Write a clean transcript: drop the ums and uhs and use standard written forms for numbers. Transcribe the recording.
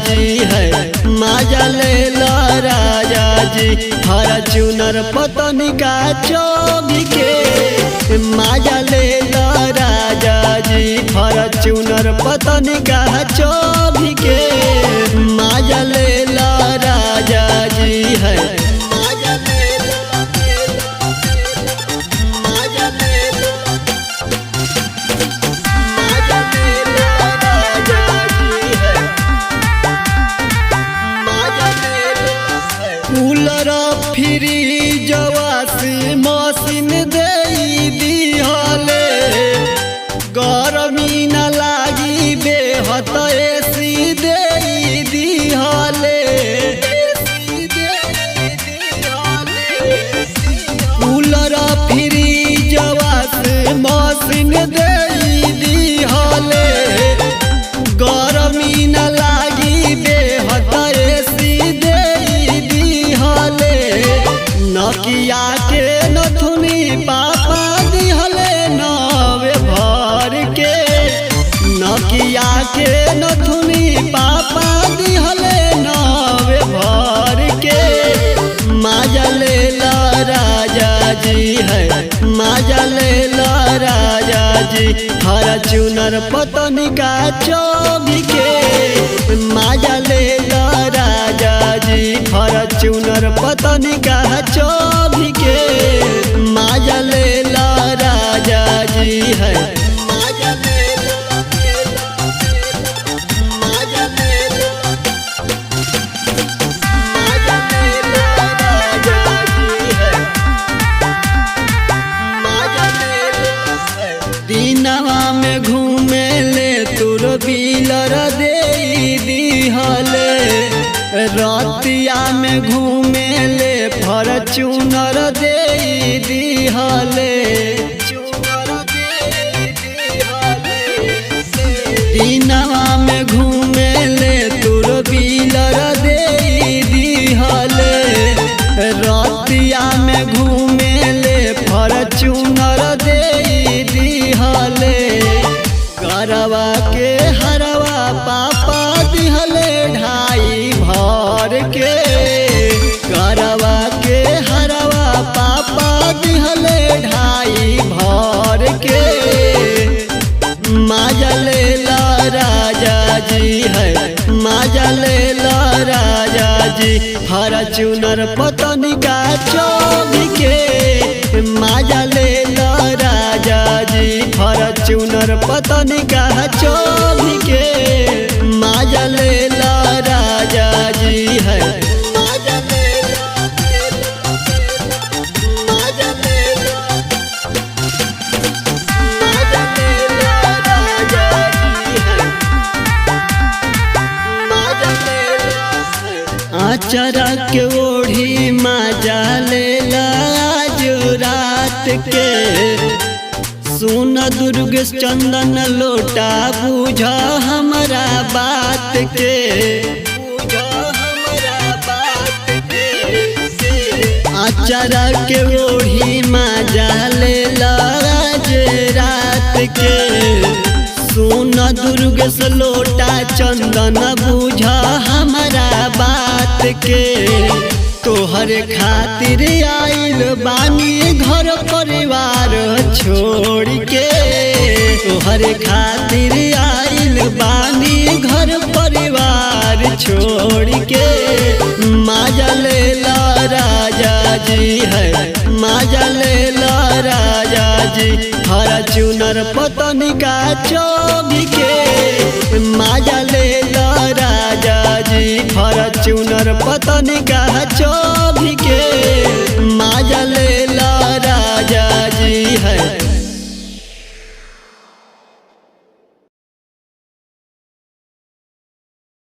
जी है माजा ले ला राजा जी। फॉर्च्यूनर पतनी का चौबी के माजा ले ला राजा जी। फॉर्च्यूनर पतनी का चौबी के माजा ले ला राजा जी है। कूलर फ्रिज वाशिंग मशीन दे दिहले गरमी न लागी बेहद एसी दे दिहले। कूलर फ्रिज वाशिंग मशीन दे दिहले गरमी न लागी बेहद एसी दे दिहले। नकिया के नथुनी पापा दिहले नवे भर के। नकिया के नथुनी पापा दिहले नवे भर के माजा ले ला राजा जी है माजा ले ला राजा जी। फॉर्च्यूनर पतनी का चौबी के माजा ले ला राजा जी। फॉर्च्यूनर पतनी का चौबी के माजा ले ला राजा जी है। दिनवा में घूमे ले तुर बिलर दे दिहले रतिया में घूमे ले फॉर्च्यूनर दे दिहले। दिनवा में घूमे ले तुर बिलर दे दिहले रतिया में घूमे ले फॉर्च्यूनर दे दिहले। करवा के हरवा पापा दिहले ढाई भर के। करवा के हरवा पापा दिहले ढाई भर के माजा ले ला राजा जी है माजा ले ला राजा जी। फॉर्च्यूनर पतनी का चौबी के माजा ले ला राजा जी। फॉर्च्यूनर पतनी का चौबी के माजा ले ला राजा जी है। आचरा के ओढ़ी माजा ले ला आज रात के। सुन दुर्ग चंदन लोटा बुझा हमारा बात के। आचरा के ओढ़ी माजा ले ला आज रात के। सुन दुर्ग लोटा चंदन बुझा हमारा बात के। तोहर खातिर आइल बानी घर परिवार छोड़ के। तोहर खातिर आइल बानी घर परिवार छोड़ के माजा ले ला राजा जी है माजा ले ला राजा जी। फॉर्च्यूनर पतनी का चौबी के माजा ले ला राजा जी। फॉर्च्यूनर पतनी का चौबी